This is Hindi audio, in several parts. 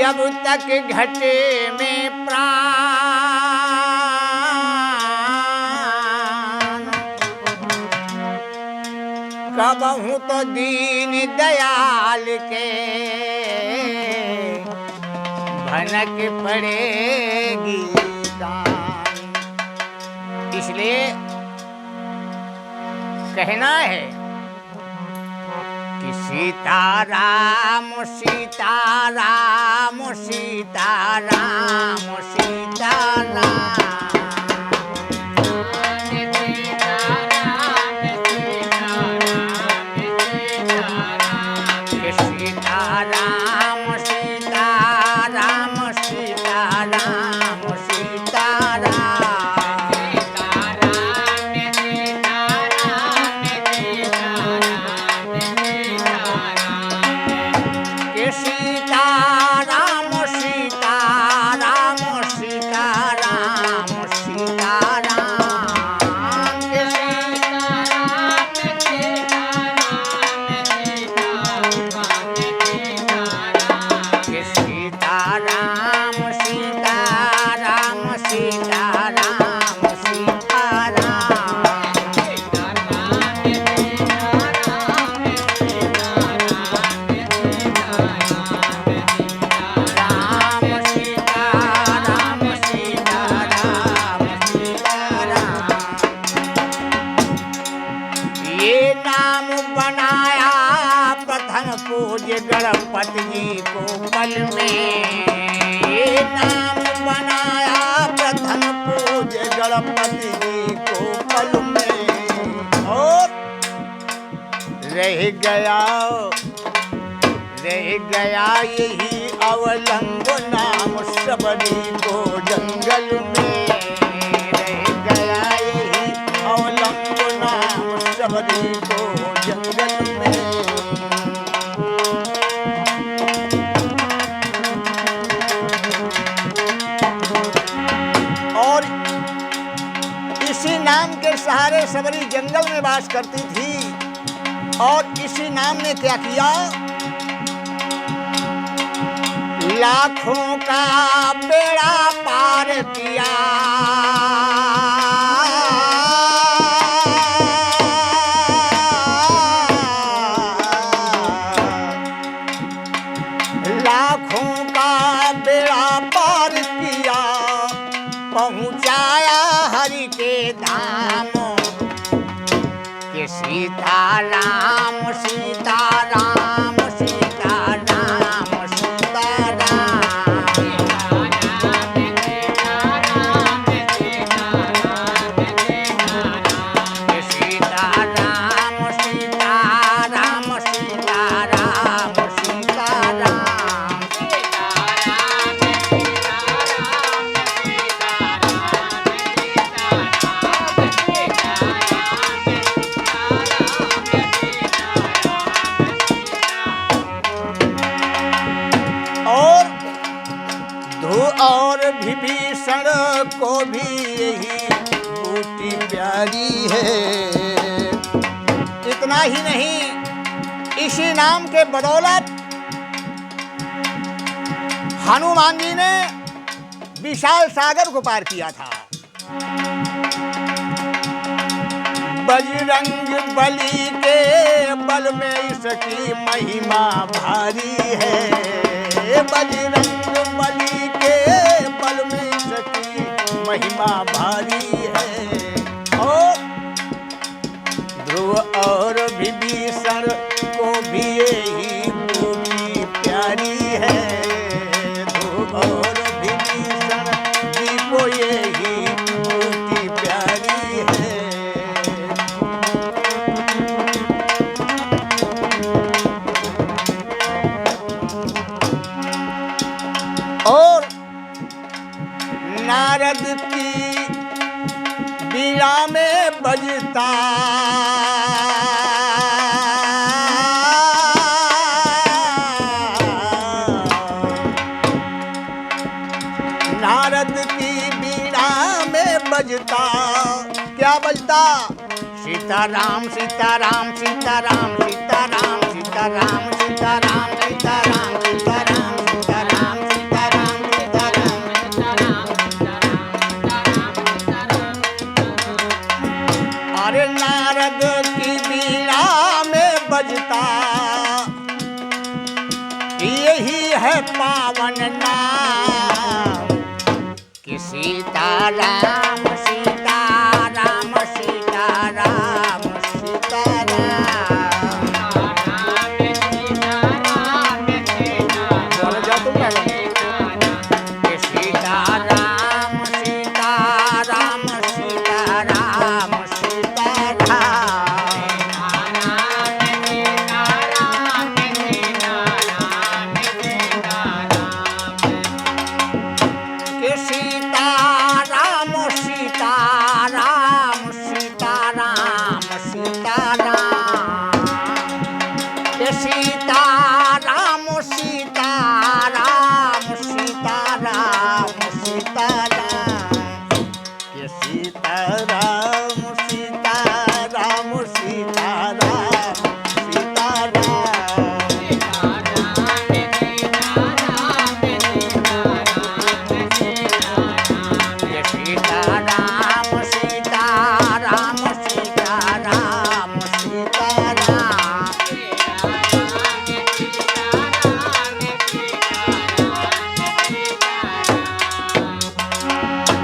जब तक घटे में प्राण, कबहू तो दीन दयाल के भनक पड़ेगी दान। इसलिए कहना है कि सीताराम सीताराम सीताराम सीताराम। पूज्य गणपति जी को पल में, ये नाम बनाया प्रथम पूज्य गणपति जी को पल में। और रह गया यही अवलंब नाम सबरी को जंगल में। रह गया यही अवलंब नाम सबरी को जंगल में। इसी नाम के सहारे सबरी जंगल में वास करती थी। और इसी नाम ने क्या किया, लाखों का बेड़ा पार किया। लाखों का बेड़ा पार किया, पहुंचाया हरि के धाम के सीताराम सीताराम सीताराम सीताराम। सीताराम सीताराम सीताराम सीताराम। और विभीषण को भी यही बूटी प्यारी है। इतना ही नहीं, इसी नाम के बदौलत हनुमान जी ने विशाल सागर को पार किया था। बजरंग बली के बल में इसकी महिमा भारी है। बजरंग बली के बल में इसकी महिमा भारी है। और ध्रुव और विभीषण को भी यही बूटी प्यारी है। ध्रुव और विभीषण जी को यही बूटी प्यारी है। और नारद की बीड़ा में बजता नारद की बीड़ा में बजता क्या बजता, सीताराम सीताराम सीताराम सीताराम सीताराम सीताराम सीताराम सीताराम सीताराम। कि सीताराम सीताराम सीताराम सीताराम। बोलो जाओ तुम पहले। कि सीताराम सीताराम सीताराम सीताराम। कि सीताराम सीताराम सीताराम सीताराम। कि सीताराम सीताराम सीताराम सीताराम। कि सीताराम सीताराम सीताराम सीताराम। कि सीताराम सीताराम सीताराम सीताराम।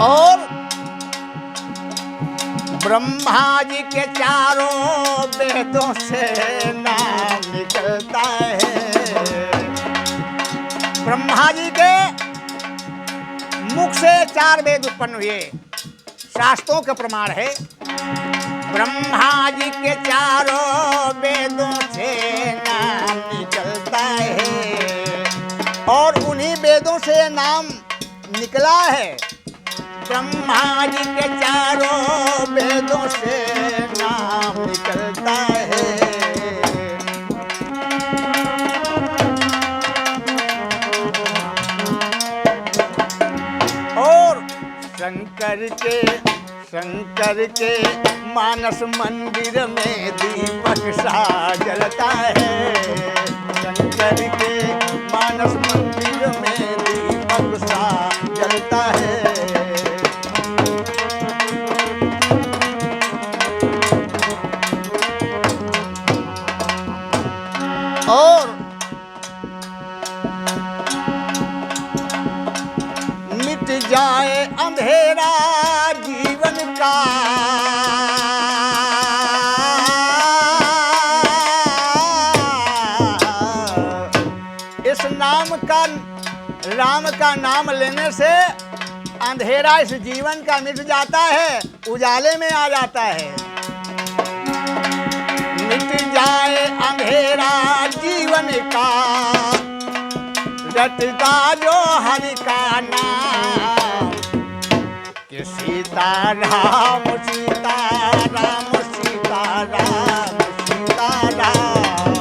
और ब्रह्मा जी के चारों वेदों से नाम निकलता है। ब्रह्मा जी के मुख से 4 वेद उत्पन्न हुए, शास्त्रों का प्रमाण है। ब्रह्मा जी के चारों वेदों से नाम निकलता है और उन्हीं वेदों से नाम निकला है। ब्रह्मा जी के चारों वेदों से नाम निकलता है। और शंकर के मानस मंदिर में दीपक सा जलता है। शंकर के मानस मंदिर में दीपक सा जलता है। और मिट जाए अंधेरा जीवन का, इस नाम का, राम का नाम लेने से अंधेरा इस जीवन का मिट जाता है, उजाले में आ जाता है। मिट जाए अंधेरा जीवन का, रटता जो हरि का नाम। कि सीताराम सीताराम सीताराम सीताराम।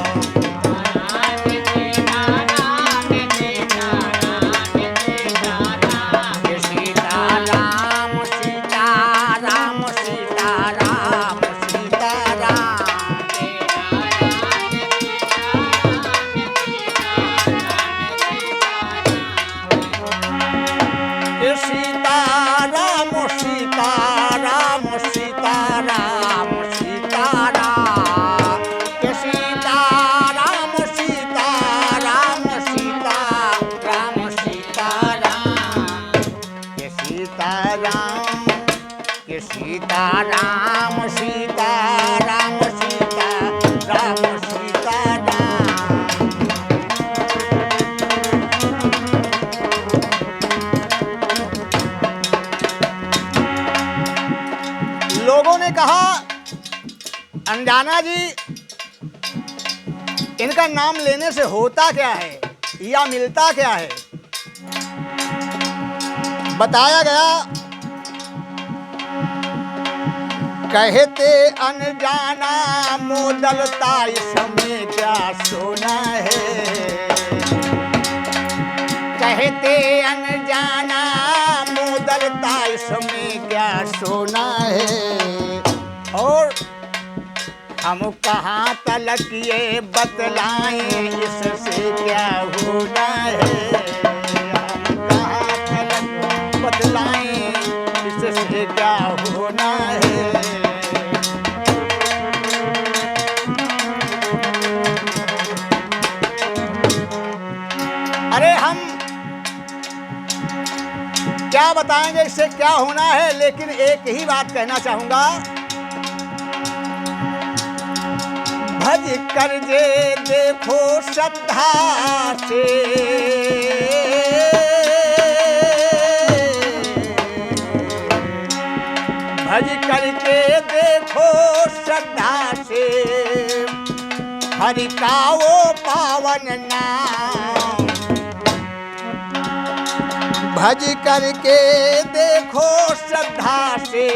कि सीताराम सीताराम सीताराम सीताराम। कि सीताराम सीताराम सीताराम सीताराम। कि सीताराम सीताराम सीताराम सीताराम। कि सीताराम, कि सीताराम सीताराम सीताराम सीताराम। लोगों ने कहा, अनजाना जी इनका नाम लेने से होता क्या है या मिलता क्या है? बताया गया, कहते अनजाना मोदलता इसमें क्या सोना है। कहते अनजाना मोदलता इसमें क्या सोना है। और हम कहाँ तलक ये बतलाएं इससे क्या होना है। हम कहाँ तलक बतलाएं इससे क्या होना है। अरे हम क्या बताएंगे इससे क्या होना है, लेकिन एक ही बात कहना चाहूंगा। भज कर जे देखो श्रद्धा से, भज करके देखो श्रद्धा से, हरि का वो पावन नाम। भज करके देखो श्रद्धा से,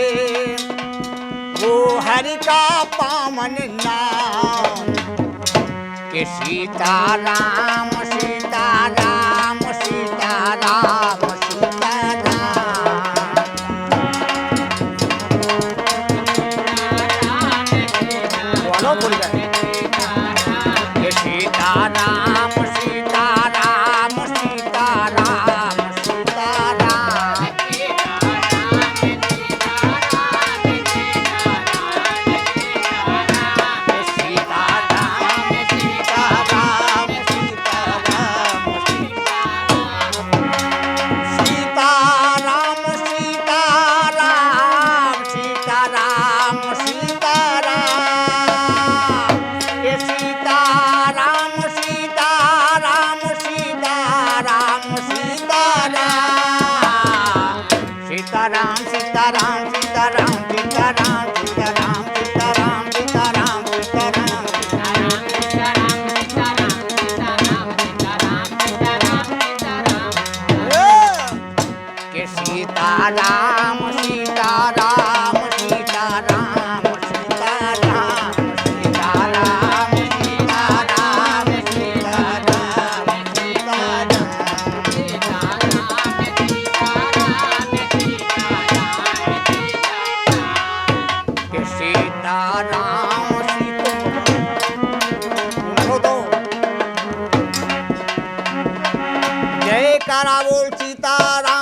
वो हरि का पावन नाम। कि सीताराम सीताराम सीताराम सीताराम। बोलो बोल गए। कि सीताराम सीताराम सीताराम सीताराम। सीताराम सीताराम सीताराम सीताराम सीताराम सीताराम सीताराम सीताराम। कि सीताराम सीताराम सीताराम सीताराम सीताराम सीताराम सीताराम सीताराम। कि सीताराम जय कारा बोल सीताराम।